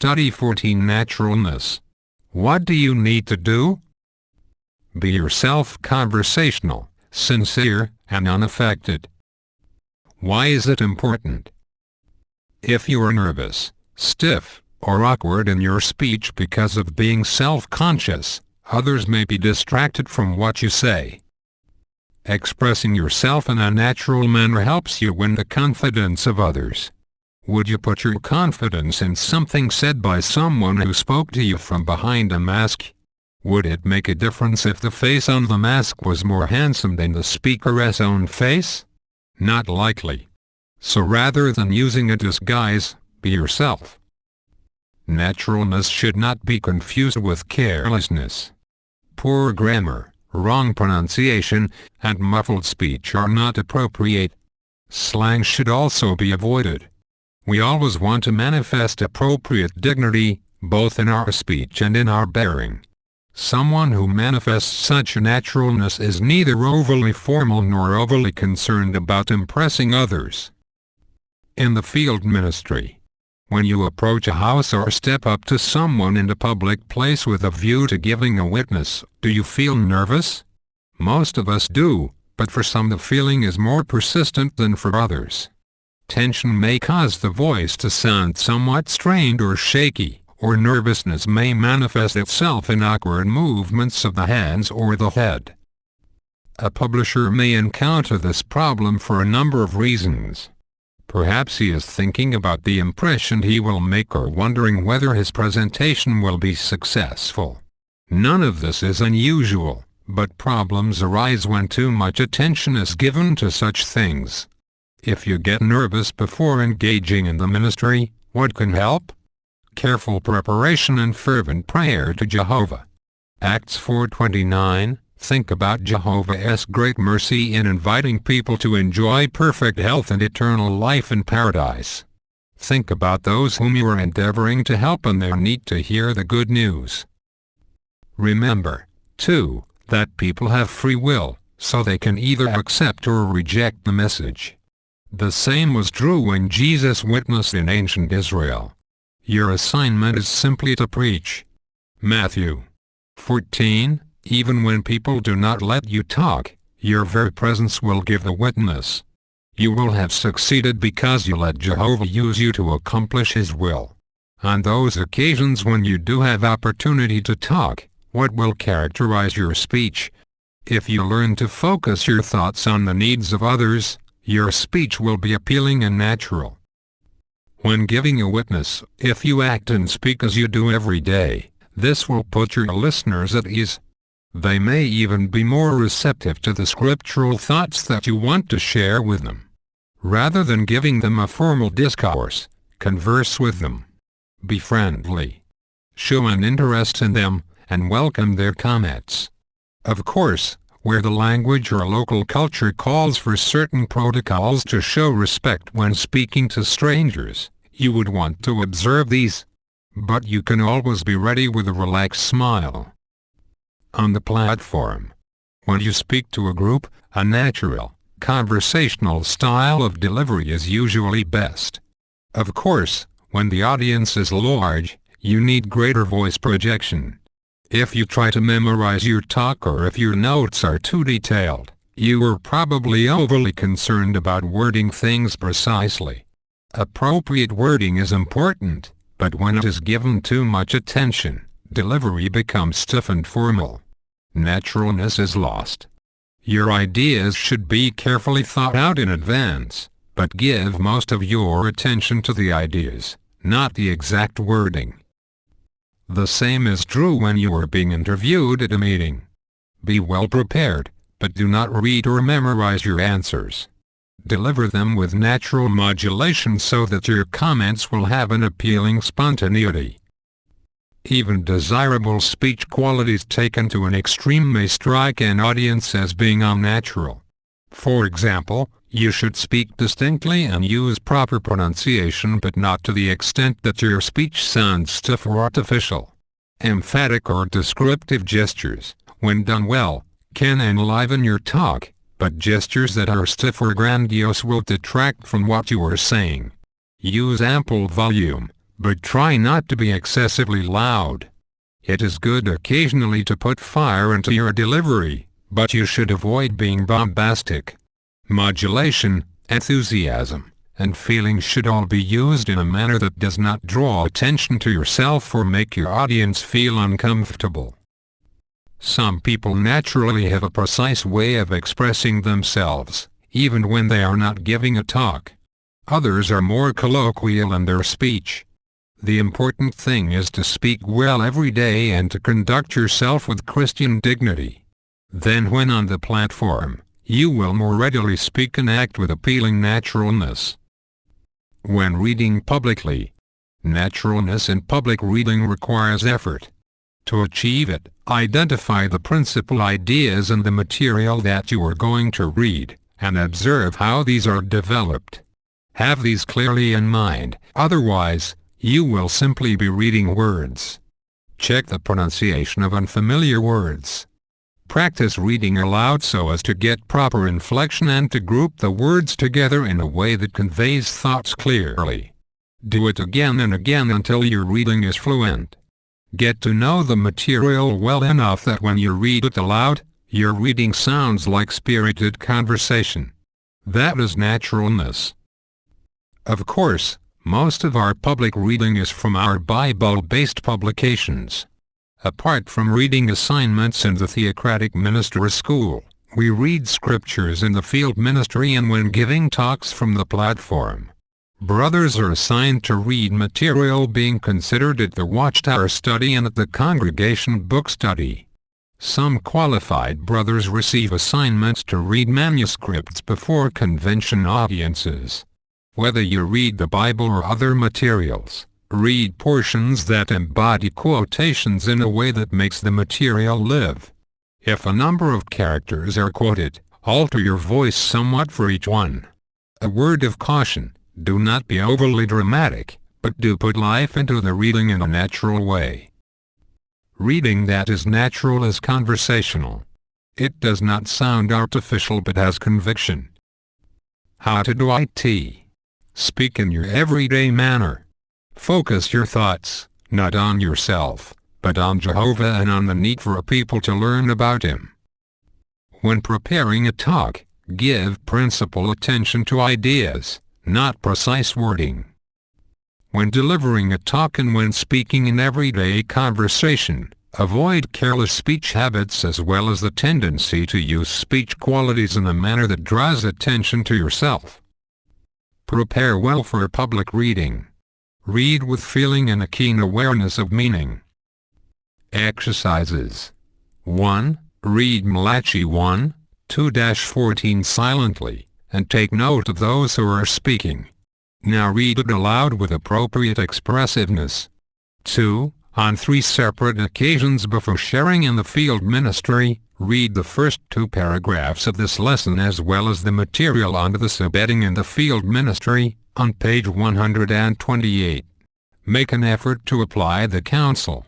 Study 14 Naturalness. What do you need to do? Be yourself, conversational, sincere, and unaffected. Why is it important? If you are nervous, stiff, or awkward in your speech because of being self-conscious, others may be distracted from what you say. Expressing yourself in a natural manner helps you win the confidence of others. Would you put your confidence in something said by someone who spoke to you from behind a mask? Would it make a difference if the face on the mask was more handsome than the speaker's own face? Not likely. So rather than using a disguise, be yourself. Naturalness should not be confused with carelessness. Poor grammar, wrong pronunciation, and muffled speech are not appropriate. Slang should also be avoided. We always want to manifest appropriate dignity, both in our speech and in our bearing. Someone who manifests such naturalness is neither overly formal nor overly concerned about impressing others. In the field ministry, when you approach a house or step up to someone in a public place with a view to giving a witness, do you feel nervous? Most of us do, but for some the feeling is more persistent than for others. Tension may cause the voice to sound somewhat strained or shaky, or nervousness may manifest itself in awkward movements of the hands or the head. A publisher may encounter this problem for a number of reasons. Perhaps he is thinking about the impression he will make or wondering whether his presentation will be successful. None of this is unusual, but problems arise when too much attention is given to such things. If you get nervous before engaging in the ministry, what can help? Careful preparation and fervent prayer to Jehovah. Acts 4:29. Think about Jehovah's great mercy in inviting people to enjoy perfect health and eternal life in paradise. Think about those whom you are endeavoring to help in their need to hear the good news. Remember, too, that people have free will, so they can either accept or reject the message. The same was true when Jesus witnessed in ancient Israel. Your assignment is simply to preach. Matthew 14. Even when people do not let you talk, your very presence will give the witness. You will have succeeded because you let Jehovah use you to accomplish His will. On those occasions when you do have opportunity to talk, what will characterize your speech? If you learn to focus your thoughts on the needs of others, your speech will be appealing and natural. When giving a witness, if you act and speak as you do every day, this will put your listeners at ease. They may even be more receptive to the scriptural thoughts that you want to share with them. Rather than giving them a formal discourse, converse with them. Be friendly. Show an interest in them, and welcome their comments. Of course, where the language or local culture calls for certain protocols to show respect when speaking to strangers, you would want to observe these. But you can always be ready with a relaxed smile. On the platform, when you speak to a group, a natural, conversational style of delivery is usually best. Of course, when the audience is large, you need greater voice projection. If you try to memorize your talk or if your notes are too detailed, you are probably overly concerned about wording things precisely. Appropriate wording is important, but when it is given too much attention, delivery becomes stiff and formal. Naturalness is lost. Your ideas should be carefully thought out in advance, but give most of your attention to the ideas, not the exact wording. The same is true when you are being interviewed at a meeting. Be well prepared, but do not read or memorize your answers. Deliver them with natural modulation so that your comments will have an appealing spontaneity. Even desirable speech qualities taken to an extreme may strike an audience as being unnatural. For example, you should speak distinctly and use proper pronunciation, but not to the extent that your speech sounds stiff or artificial. Emphatic or descriptive gestures, when done well, can enliven your talk, but gestures that are stiff or grandiose will detract from what you are saying. Use ample volume, but try not to be excessively loud. It is good occasionally to put fire into your delivery, but you should avoid being bombastic. Modulation, enthusiasm, and feeling should all be used in a manner that does not draw attention to yourself or make your audience feel uncomfortable. Some people naturally have a precise way of expressing themselves, even when they are not giving a talk. Others are more colloquial in their speech. The important thing is to speak well every day and to conduct yourself with Christian dignity. Then when on the platform, you will more readily speak and act with appealing naturalness. When reading publicly, naturalness in public reading requires effort. To achieve it, identify the principal ideas in the material that you are going to read, and observe how these are developed. Have these clearly in mind, otherwise, you will simply be reading words. Check the pronunciation of unfamiliar words. Practice reading aloud so as to get proper inflection and to group the words together in a way that conveys thoughts clearly. Do it again and again until your reading is fluent. Get to know the material well enough that when you read it aloud, your reading sounds like spirited conversation. That is naturalness. Of course, most of our public reading is from our Bible-based publications. Apart from reading assignments in the theocratic ministry school, we read scriptures in the field ministry and when giving talks from the platform. Brothers are assigned to read material being considered at the Watchtower study and at the congregation book study. Some qualified brothers receive assignments to read manuscripts before convention audiences. Whether you read the Bible or other materials, read portions that embody quotations in a way that makes the material live. If a number of characters are quoted, alter your voice somewhat for each one. A word of caution: do not be overly dramatic, but do put life into the reading in a natural way. Reading that is natural is conversational. It does not sound artificial but has conviction. How to do it? Speak in your everyday manner. Focus your thoughts, not on yourself, but on Jehovah and on the need for a people to learn about Him. When preparing a talk, give principal attention to ideas, not precise wording. When delivering a talk and when speaking in everyday conversation, avoid careless speech habits as well as the tendency to use speech qualities in a manner that draws attention to yourself. Prepare well for public reading. Read with feeling and a keen awareness of meaning. Exercises. 1. Read Malachi 1:2-14 silently, and take note of those who are speaking. Now read it aloud with appropriate expressiveness. 2. On 3 separate occasions before sharing in the field ministry, read the first 2 paragraphs of this lesson as well as the material under the subheading in the field ministry, on page 128. Make an effort to apply the counsel.